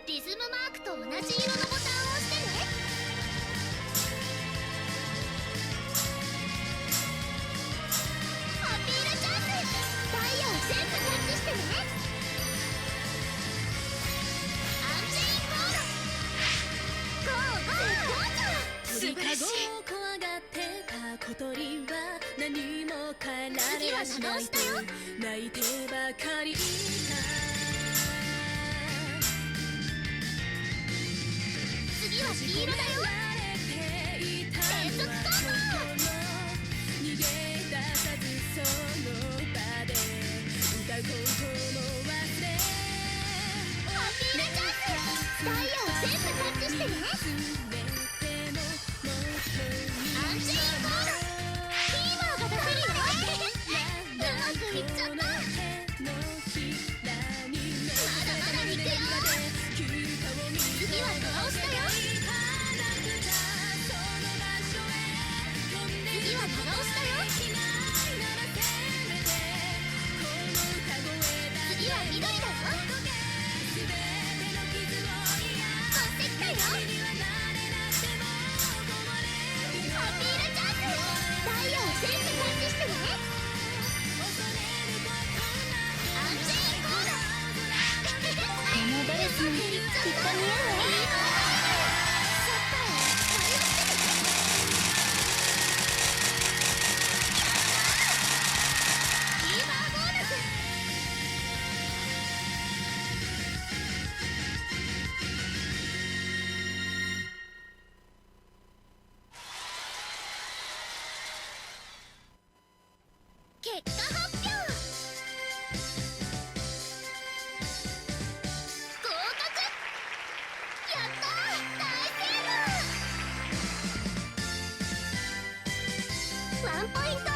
リズムマークと同じ色のボタンを押してね。アピールチャンス。ダイヤを全部キャッチしてね。アンチェインコード。ゴーゴーゴーちゃん。素晴らしい。怖がってた小鳥は何も変えられやしないと泣いてばかりいた。次は黄色だよ。連続コンボ。逃げ出さずその場で歌うことも忘れ。アピールチャンス。ダイヤを全部キャッチしてね。アンチェインコード。ヒーマーが出せるよ。うまくいっちゃった。まだまだ行くよ。次はドア押しだよ。次はドア押しだよ。次は緑だよ。持ってきたよ。アピールチャンス。ダイヤを全部キャッチしてね。アンチェインコード。このドレスきっと似合うわ。結果発表。合格。やったー、大成功。ワンポイント